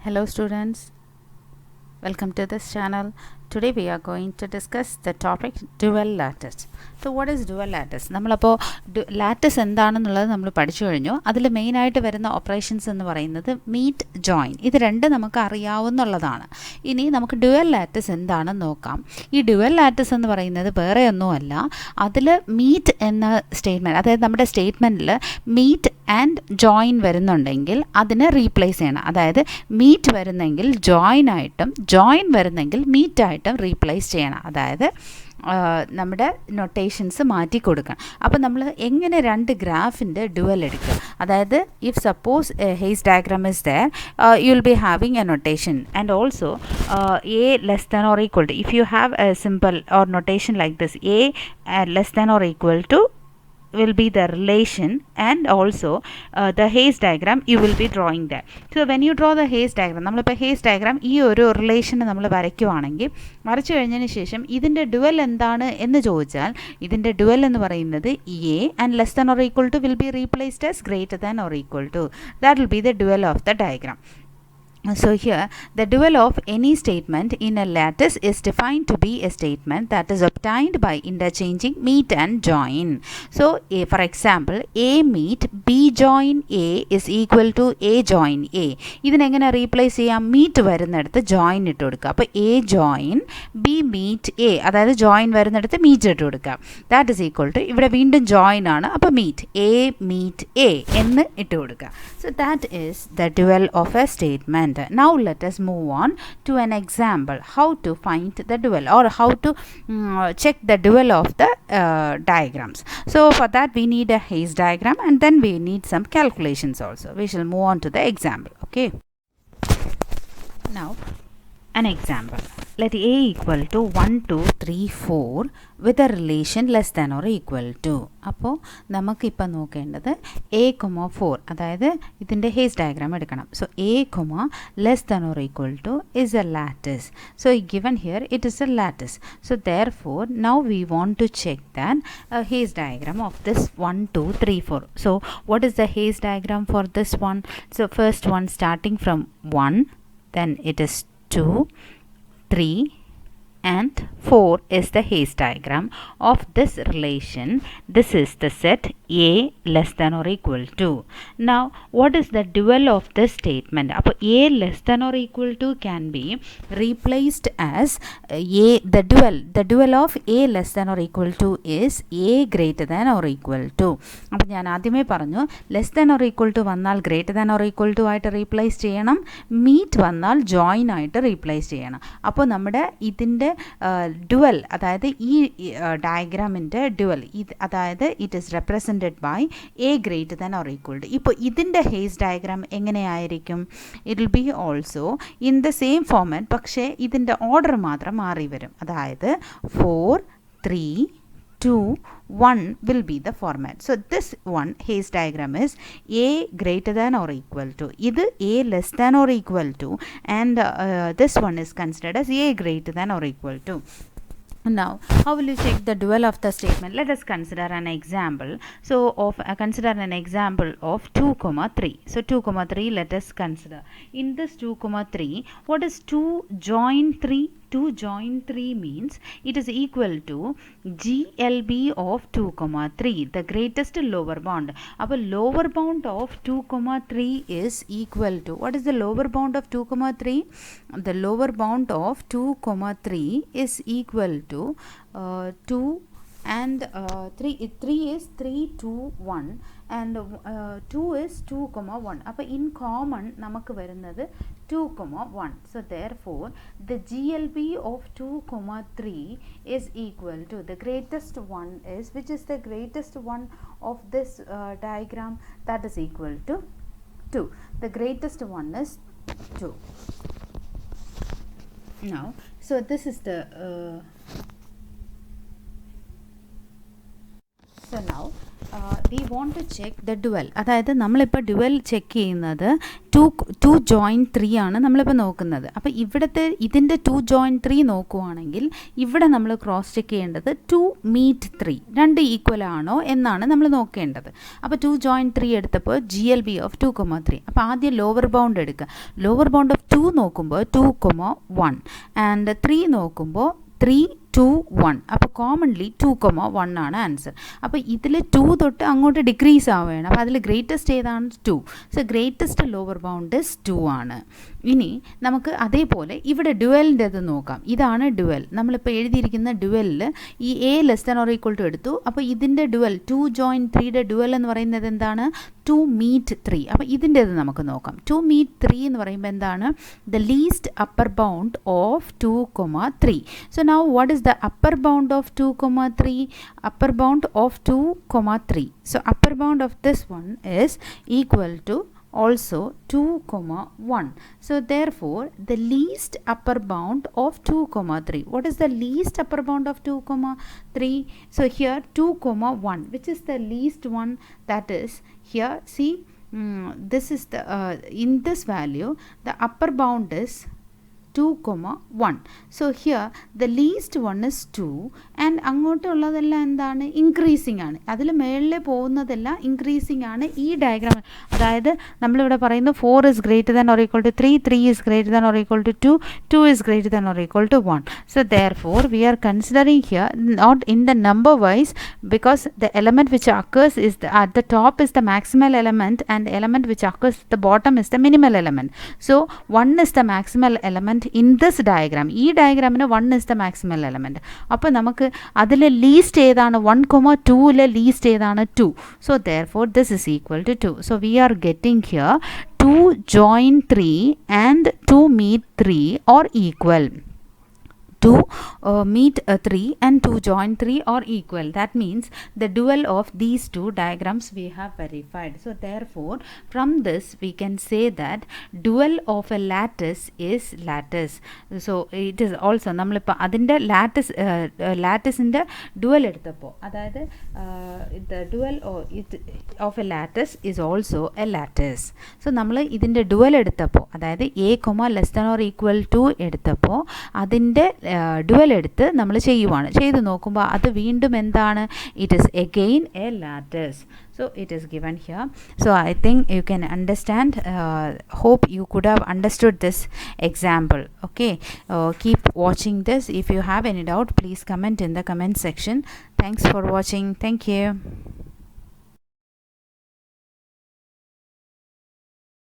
Hello students, welcome to this channel. Today we are going to discuss the topic dual lattice. So what is dual lattice? നമ്മളപ്പോൾ lattice എന്താണെന്നുള്ളത് നമ്മൾ പഠിച്ചു കഴിഞ്ഞു. അതിൽ മെയിനായിട്ട് വരുന്ന ഓപ്പറേഷൻസ് എന്ന് പറയുന്നത് മീറ്റ്, ജോയിൻ, ഇത് രണ്ട് നമുക്ക് അറിയാവുന്നതാണ്. ഇനി നമുക്ക് ഡ്യുവൽ ലാറ്റിസ് എന്താണെന്ന് നോക്കാം. ഈ ഡ്യുവൽ ലാറ്റിസ് എന്ന് പറയുന്നത് വേറെ ഒന്നുമല്ല, അതിൽ മീറ്റ് എന്ന സ്റ്റേറ്റ്മെൻറ്റ്, അതായത് നമ്മുടെ സ്റ്റേറ്റ്മെൻറ്റിൽ മീറ്റ് ആൻഡ് ജോയിൻ വരുന്നുണ്ടെങ്കിൽ അതിനെ റീപ്ലേസ് ചെയ്യണം. അതായത് മീറ്റ് വരുന്നെങ്കിൽ ജോയിൻ ആയിട്ടും ജോയിൻ വരുന്നെങ്കിൽ മീറ്റ് ആയിട്ടും റീപ്ലേസ് ചെയ്യണം. അതായത് നമ്മുടെ നൊട്ടേഷൻസ് മാറ്റി കൊടുക്കണം. അപ്പോൾ നമ്മൾ എങ്ങനെ രണ്ട് ഗ്രാഫിൻ്റെ ഡ്യുവൽ എടുക്കുക? അതായത് if suppose has diagram is there, you will be having a notation and also a less than or equal to, if you have a simple or notation like this, a less than or equal to will be the relation, and also the Hayes diagram you will be drawing that. So when you draw the Hayes diagram, നമ്മളിപ്പോൾ Hayes diagram ഈ ഒരു relation നമ്മൾ വരയ്ക്കുവാണെങ്കിൽ, വരച്ചു കഴിഞ്ഞതിന് ശേഷം ഇതിൻ്റെ dual എന്താണ് എന്ന് ചോദിച്ചാൽ, ഇതിൻ്റെ ഡ്യുവൽ എന്ന് പറയുന്നത് a and less than or equal to will be replaced as greater than or equal to. That will be the dual of the diagram. So here the dual of any statement in a lattice is defined to be a statement that is obtained by interchanging meet and join. So for example, A meet B join A is equal to A join A. ഇതിനെങ്ങനെ replace ചെയ്യാം? Meet വരുന്നിടത്ത് join ഇട്ട് കൊടുക്കുക. അപ്പോൾ A join B meet A, അതായത് join വരുന്നിടത്ത് meet ഇട്ട് കൊടുക്കുക. ദാറ്റ് ഇസ് ഈക്വൽ ടു, ഇവിടെ വീണ്ടും ജോയിൻ ആണ്, അപ്പോൾ മീറ്റ് A meet A എന്ന് ഇട്ട് കൊടുക്കുക. So that is the dual of a statement. Now let us move on to an example how to find the dual, or how to check the dual of the diagrams. So for that we need a Hayes diagram, and then we need some calculations also. We shall move on to the example. Okay, now an example. Let A equal to 1 2 3 4 with a relation less than or equal to. അപ്പോൾ നമുക്കിപ്പോൾ നോക്കേണ്ടത് A, 4, അതായത് ഇതിൻ്റെ Hasse diagram എടുക്കണം. So A, less than or equal to is a lattice. So given here it is a lattice. So therefore now we want to check that Hayes diagram of this 1 2 3 4. So what is the Hayes diagram for this one? So first one starting from 1, then it is 2, 3 and 4 is the Hayes diagram of this relation. This is the set A less than or equal to. Now what is the dual of this statement? Appo A less than or equal to can be replaced as the dual of A less than or equal to is A greater than or equal to. അപ്പോൾ ഞാൻ ആദ്യമേ പറഞ്ഞു, less than or equal to വന്നാൽ greater than or equal to ആയിട്ട് replace ചെയ്യണം, meet വന്നാൽ join ആയിട്ട് replace ചെയ്യണം. അപ്പോൾ നമ്മുടെ ഇതിൻ്റെ ഡ്യുവൽ, അതായത് ഈ ഡയഗ്രാമിൻ്റെ ഡ്യുവൽ, അതായത് it is represented by a greater than or equal to. ഇപ്പോൾ ഇതിൻ്റെ ഹേസ് ഡയഗ്രാം എങ്ങനെയായിരിക്കും? It will be also in the same format, പക്ഷേ ഇതിൻ്റെ ഓർഡർ മാത്രം മാറി വരും. അതായത് 4 3 2 1 will be the format. So this one Hayes diagram is A greater than or equal to, இது A less than or equal to, and this one is considered as A greater than or equal to. Now how will you check the dual of the statement? Let us consider an example. So consider an example of 2 3. So 2 3 let us consider. In this 2 3, what is 2 join 3? 2 join 3 means it is equal to GLB of 2 3, the greatest lower bound. Our lower bound of 2 3 is equal to, what is the lower bound of 2 3? The lower bound of 2 3 is equal to 2 and 3 is 3 2 1 and 2 is 2 1. അപ്പോൾ in common നമുക്ക് വരുന്നത് 2 1. So therefore the GLB of 2 3 is equal to, the greatest one is, which is the greatest one of this diagram? That is equal to 2. The greatest one is 2. Now so this is the so now we want to check the dual. അതായത് നമ്മളിപ്പോൾ dual check ചെയ്യുന്നത് to joint 3 ആണ് നമ്മളിപ്പോൾ നോക്കുന്നത്. അപ്പോൾ ഇതിൻ്റെ 2 joint 3 നോക്കുവാണെങ്കിൽ ഇവിടെ നമ്മൾ ക്രോസ് ചെക്ക് ചെയ്യേണ്ടത് 2 മീറ്റ് 3 രണ്ട് ഈക്വൽ ആണോ എന്നാണ് നമ്മൾ നോക്കേണ്ടത്. അപ്പോൾ 2 ജോയിൻറ്റ് 3 എടുത്തപ്പോൾ GLB ഓഫ് 2,3. അപ്പോൾ ആദ്യം ലോവർ ബൗണ്ട് എടുക്കുക. ലോവർ ബൗണ്ട് ഓഫ് 2 നോക്കുമ്പോൾ 2,1 ആൻഡ് 3 നോക്കുമ്പോൾ 3, 2, 1. അപ്പോൾ കോമൺലി 2,1 ആണ് ആൻസർ. അപ്പോൾ ഇതിൽ 2 തൊട്ട് അങ്ങോട്ട് ഡിക്രീസ് ആവുകയാണ്. അപ്പോൾ അതിൽ ഗ്രേറ്റസ്റ്റ് ഏതാണ്? 2. So greatest lower bound is 2 ആണ്. ഇനി നമുക്ക് അതേപോലെ ഇവിടെ ഡുവലിൻ്റെത് നോക്കാം. ഇതാണ് ഡുവൽ. നമ്മളിപ്പോൾ എഴുതിയിരിക്കുന്ന ഡുവലിൽ ഈ A <= എടുത്തു. അപ്പോൾ ഇതിൻ്റെ ഡുവൽ 2 ജോയിൻറ്റ് 3യുടെ ഡുവൽ എന്ന് പറയുന്നത് എന്താണ്? 2 മീറ്റ് 3. അപ്പോൾ ഇതിൻ്റെത് നമുക്ക് നോക്കാം. 2 മീറ്റ് 3 എന്ന് പറയുമ്പോൾ എന്താണ്? The least upper bound of 2,3. So now what is the upper bound of 2,3? Upper bound of 2,3. So upper bound of this one is equal to also 2,1. So therefore the least upper bound of 2,3. What is the least upper bound of 2,3? So here 2,1, which is the least one, that is here. See, this is the in this value the upper bound is 2,1. So here the least one is 2 and അങ്ങോട്ടുള്ളതെല്ലാം എന്താണ്? Increasing ആണ്. അതിൽ മേളിൽ പോകുന്നതെല്ലാം increasing ആണ്. ഈ diagram അതായത് നമ്മളിവിടെ പറയുന്നു 4 is greater than or equal to 3, 3 is greater than or equal to 2, 2 is greater than or equal to 1. So therefore we are considering here not in the number wise, because the element which occurs is at the top is the maximal element and element which occurs at the bottom is the minimal element. So 1 is the maximal element in this diagram. ഈ ഡയഗ്രാമിന് 1 is the maximal element. അപ്പോൾ നമുക്ക് അതിൽ least ഏതാണ്? 1,2ലെ least ഏതാണ്? 2. So therefore this is equal to 2. So we are getting here 2 join 3 and 2 meet 3 are equal. 2 meet 3 and 2 join 3 are equal. That means the dual of these two diagrams we have verified. So therefore from this we can say that dual of a lattice is lattice. So it is also നമ്മളിപ്പോൾ അതിൻ്റെ ലാറ്റിസിൻ്റെ dual എടുത്തപ്പോൾ അതായത് the dual of a lattice is also a lattice. So നമ്മൾ ഇതിൻ്റെ dual എടുത്തപ്പോൾ അതായത് A, <= എടുത്തപ്പോൾ അതിൻ്റെ ഡുവൽ എടുത്ത് നമ്മൾ ചെയ്യുവാണ്. ചെയ്ത് നോക്കുമ്പോൾ അത് വീണ്ടും എന്താണ്? It is again A lattice. So it is given here. So I think you can understand. Hope you could have understood this example. Okay, keep watching this. If you have any doubt, please comment in the comment section. Thanks for watching. Thank you.